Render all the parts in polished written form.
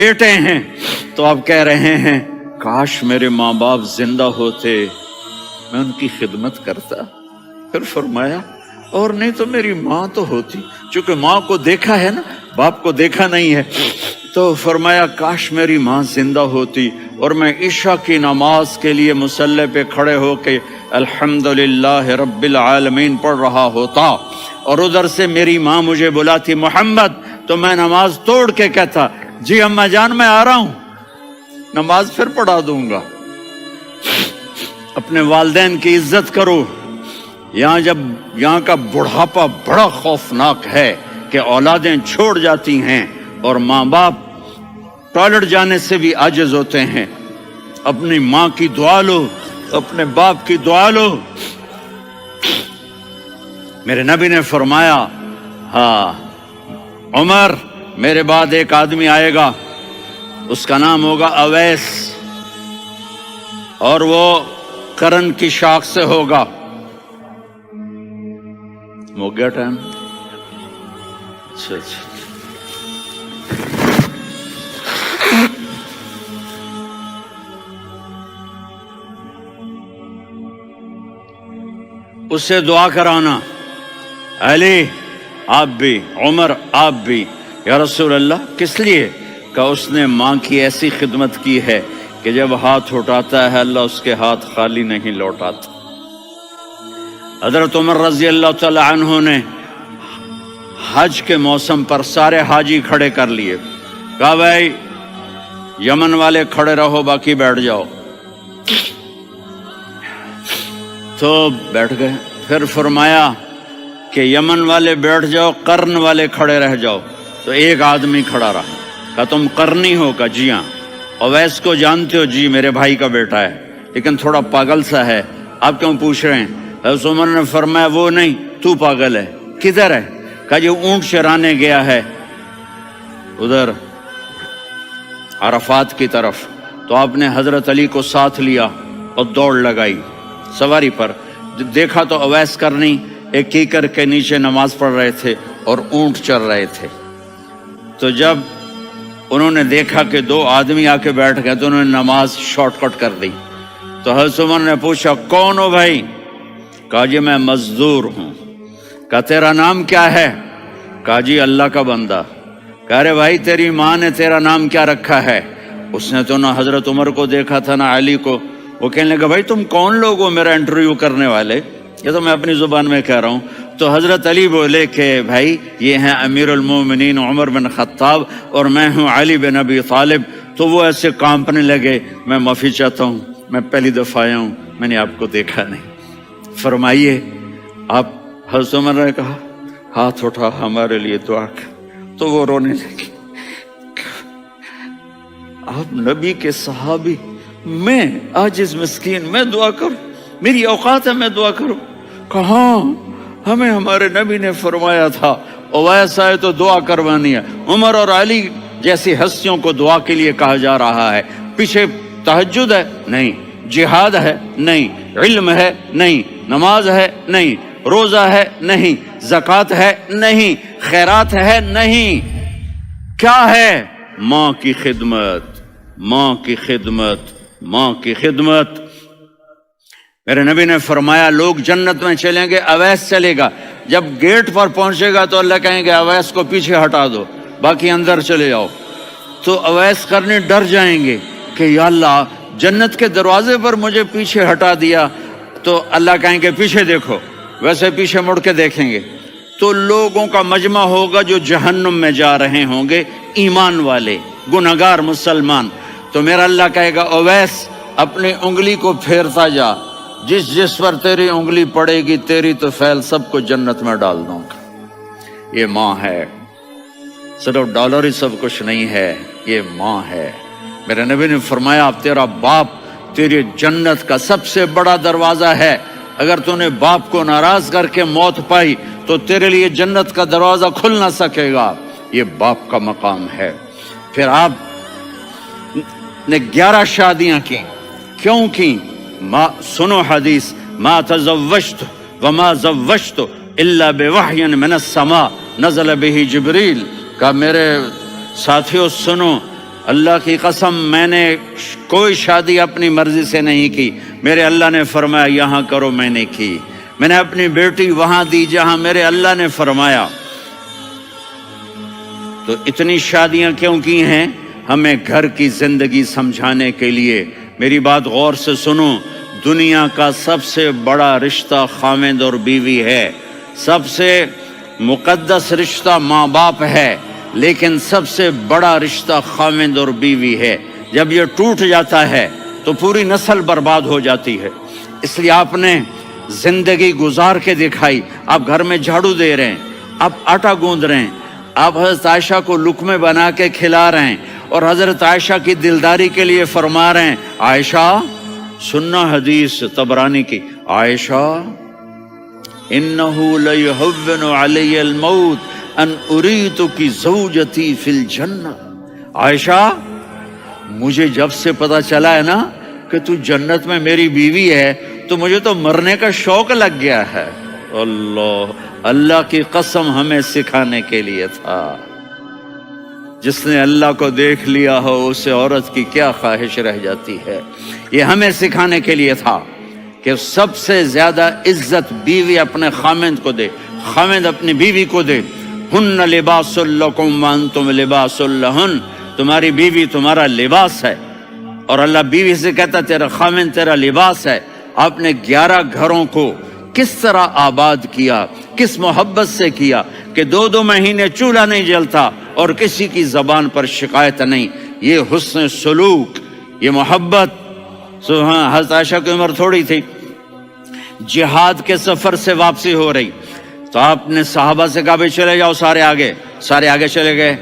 بیٹے ہیں تو آپ کہہ رہے ہیں کاش میرے ماں باپ زندہ ہوتے، میں ان کی خدمت کرتا۔ پھر فرمایا اور نہیں تو میری ماں تو ہوتی، چونکہ ماں کو دیکھا ہے نا، باپ کو دیکھا نہیں ہے، تو فرمایا کاش میری ماں زندہ ہوتی اور میں عشاء کی نماز کے لیے مصلی پہ کھڑے ہو کے الحمدللہ رب العالمین پڑھ رہا ہوتا، اور ادھر سے میری ماں مجھے بلاتی محمد، تو میں نماز توڑ کے کہتا جی اماں جان میں آ رہا ہوں، نماز پھر پڑھا دوں گا۔ اپنے والدین کی عزت کرو۔ یہاں کا بڑھاپا بڑا خوفناک ہے کہ اولادیں چھوڑ جاتی ہیں اور ماں باپ ٹوائلٹ جانے سے بھی عاجز ہوتے ہیں۔ اپنی ماں کی دعا لو، اپنے باپ کی دعا لو۔ میرے نبی نے فرمایا ہاں عمر میرے بعد ایک آدمی آئے گا، اس کا نام ہوگا اویس، اور وہ کرن کی شاخ سے ہوگا۔ ہو گیا ٹائم؟ اچھا اس سے دعا کرانا، علی آپ بھی، عمر آپ بھی، یا رسول اللہ کس لیے؟ کہ اس نے ماں کی ایسی خدمت کی ہے کہ جب ہاتھ اٹھاتا ہے اللہ اس کے ہاتھ خالی نہیں لوٹاتا۔ حضرت عمر رضی اللہ تعالی عنہ نے حج کے موسم پر سارے حاجی کھڑے کر لیے، کہا بھائی یمن والے کھڑے رہو باقی بیٹھ جاؤ، تو بیٹھ گئے۔ پھر فرمایا کہ یمن والے بیٹھ جاؤ، قرن والے کھڑے رہ جاؤ، تو ایک آدمی کھڑا رہا، کہا تم قرنی ہو؟ کہا جی ہاں۔ اویس کو جانتے ہو؟ جی میرے بھائی کا بیٹا ہے لیکن تھوڑا پاگل سا ہے، آپ کیوں پوچھ رہے ہیں؟ حضرت عمر نے فرمایا وہ نہیں، تو پاگل ہے۔ کدھر ہے؟ کہا جی اونٹ چرانے گیا ہے ادھر عرفات کی طرف۔ تو آپ نے حضرت علی کو ساتھ لیا اور دوڑ لگائی سواری پر، دیکھا تو اویس کرنی ایک کیکر کے نیچے نماز پڑھ رہے تھے اور اونٹ چر رہے تھے۔ تو جب انہوں نے دیکھا کہ دو آدمی آ کے بیٹھ گئے تو انہوں نے نماز شارٹ کٹ کر دی۔ تو حضرت عمر نے پوچھا کون ہو بھائی؟ کہا جی میں مزدور ہوں۔ کہا تیرا نام کیا ہے؟ کہا جی اللہ کا بندہ۔ کہا ارے بھائی تیری ماں نے تیرا نام کیا رکھا ہے؟ اس نے تو نہ حضرت عمر کو دیکھا تھا نہ علی کو۔ وہ کہنے لگا بھائی تم کون لوگ ہو میرا انٹرویو کرنے والے؟ یہ تو میں اپنی زبان میں کہہ رہا ہوں۔ تو حضرت علی بولے کہ بھائی یہ ہیں امیر المومنین عمر بن خطاب اور میں ہوں علی بن ابی طالب۔ تو وہ ایسے کانپنے لگے، میں معافی چاہتا ہوں، میں پہلی دفعہ آیا ہوں، میں نے آپ کو دیکھا نہیں، فرمائیے آپ۔ حضرت عمر نے کہا ہاتھ اٹھا ہمارے لیے دعا کر، تو وہ رونے لگے۔ آپ نبی کے صحابی، میں عاجز مسکین میں دعا کروں؟ میری اوقات ہے میں دعا کروں؟ کہاں، ہمیں ہمارے نبی نے فرمایا تھا اویس آئے تو دعا کروانی ہے۔ عمر اور علی جیسی ہستیوں کو دعا کے لیے کہا جا رہا ہے۔ پیچھے تہجد ہے؟ نہیں۔ جہاد ہے؟ نہیں۔ علم ہے؟ نہیں۔ نماز ہے؟ نہیں۔ روزہ ہے؟ نہیں۔ زکوٰۃ ہے؟ نہیں۔ خیرات ہے؟ نہیں۔ کیا ہے؟ ماں کی خدمت، ماں کی خدمت، ماں کی خدمت۔ میرے نبی نے فرمایا لوگ جنت میں چلیں گے، اویس چلے گا، جب گیٹ پر پہنچے گا تو اللہ کہیں گے اویس کو پیچھے ہٹا دو، باقی اندر چلے جاؤ۔ تو اویس کرنے ڈر جائیں گے کہ یا اللہ جنت کے دروازے پر مجھے پیچھے ہٹا دیا، تو اللہ کہیں گے پیچھے دیکھو، ویسے پیچھے مڑ کے دیکھیں گے تو لوگوں کا مجمع ہوگا جو جہنم میں جا رہے ہوں گے، ایمان والے، گنہگار مسلمان۔ تو میرا اللہ کہے گا اویس اپنی انگلی کو پھیرتا جا، جس پر تیری انگلی پڑے گی تیری تو فیل سب کو جنت میں ڈال دوں گا۔ یہ ماں ہے، صرف ڈالر ہی سب کچھ نہیں ہے، یہ ماں ہے۔ میرے نبی نے فرمایا تیرا باپ تیری جنت کا سب سے بڑا دروازہ ہے، اگر تو نے باپ کو ناراض کر کے موت پائی تو تیرے لیے جنت کا دروازہ کھل نہ سکے گا، یہ باپ کا مقام ہے۔ پھر آپ نے 11 شادیاں کی، کیوں کی؟ سنو حدیث، ما تزوجت وما زوجت الا بوحی من السماء نزل به جبریل۔ کہ میرے ساتھیوں سنو، اللہ کی قسم میں نے کوئی شادی اپنی مرضی سے نہیں کی، میرے اللہ نے فرمایا یہاں کرو، میں نے کی۔ میں نے اپنی بیٹی وہاں دی جہاں میرے اللہ نے فرمایا۔ تو اتنی شادیاں کیوں کی ہیں؟ ہمیں گھر کی زندگی سمجھانے کے لیے۔ میری بات غور سے سنو، دنیا کا سب سے بڑا رشتہ خاوند اور بیوی ہے، سب سے مقدس رشتہ ماں باپ ہے، لیکن سب سے بڑا رشتہ خاوند اور بیوی ہے۔ جب یہ ٹوٹ جاتا ہے تو پوری نسل برباد ہو جاتی ہے۔ اس لیے آپ نے زندگی گزار کے دکھائی۔ آپ گھر میں جھاڑو دے رہے ہیں، آپ آٹا گوندھ رہے ہیں، آپ حضرت عائشہ کو لقمے بنا کے کھلا رہے ہیں، اور حضرت عائشہ کی دلداری کے لیے فرما رہے ہیں عائشہ، سننا حدیث طبرانی کی، عائشہ انہو لیہون علی الموت ان اریتکی زوجتی فی الجنہ۔ عائشہ مجھے جب سے پتا چلا ہے نا کہ تو جنت میں میری بیوی ہے تو مجھے تو مرنے کا شوق لگ گیا ہے۔ اللہ کی قسم ہمیں سکھانے کے لیے تھا۔ جس نے اللہ کو دیکھ لیا ہو اسے عورت کی کیا خواہش رہ جاتی ہے۔ یہ ہمیں سکھانے کے لیے تھا کہ سب سے زیادہ عزت بیوی اپنے خاوند کو دے، خاوند اپنی بیوی کو دے۔ ہن لباس لکم وانتم لباس لہن، تمہاری بیوی تمہارا لباس ہے، اور اللہ بیوی سے کہتا تیرا خاوند تیرا لباس ہے۔ آپ نے 11 گھروں کو کس طرح آباد کیا، کس محبت سے کیا کہ 2 مہینے چولہا نہیں جلتا اور کسی کی زبان پر شکایت نہیں۔ یہ حسن سلوک، یہ محبت۔ حضرت عائشہ کی عمر تھوڑی تھی، جہاد کے سفر سے واپسی ہو رہی، تو آپ نے صحابہ سے کہا بھائی چلے جاؤ سارے آگے چلے گئے،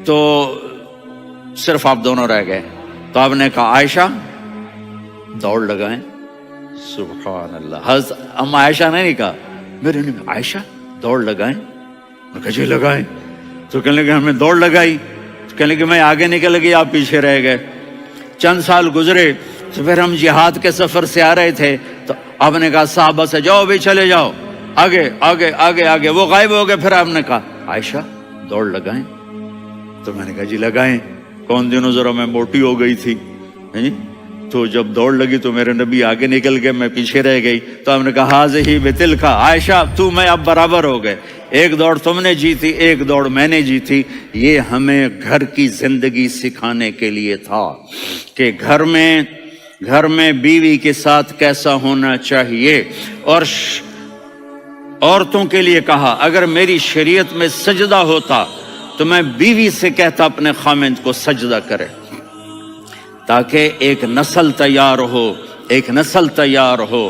تو صرف آپ دونوں رہ گئے۔ تو آپ نے کہا عائشہ دوڑ لگائیں۔ سبحان اللہ، حضرت اما عائشہ نے نہیں کہا، میرے نے عائشہ دوڑ لگائیں، میں کہا جی لگائیں۔ تو کہنے لگے ہمیں دوڑ لگائی، تو کہنے لگے میں آگے نکل گئی، آپ پیچھے رہ گئے۔ چند سال گزرے تو پھر ہم جہاد کے سفر سے آ رہے تھے، تو آپ نے کہا صحابہ سے جاؤ بھی چلے جاؤ آگے آگے آگے آگے، وہ غائب ہو گئے۔ پھر آپ نے کہا عائشہ دوڑ لگائیں، تو میں نے کہا جی لگائیں۔ کون دنوں ذرا میں موٹی ہو گئی تھی، تو جب دوڑ لگی تو میرے نبی آگے نکل گئے، میں پیچھے رہ گئی۔ تو ہم نے کہا ہاذہ بتلک، عائشہ تو میں اب برابر ہو گئے، ایک دوڑ تم نے جیتی، ایک دوڑ میں نے جیتی۔ یہ ہمیں گھر کی زندگی سکھانے کے لیے تھا کہ گھر میں بیوی کے ساتھ کیسا ہونا چاہیے۔ اور عورتوں کے لیے کہا اگر میری شریعت میں سجدہ ہوتا تو میں بیوی سے کہتا اپنے خاوند کو سجدہ کرے، تاکہ ایک نسل تیار ہو،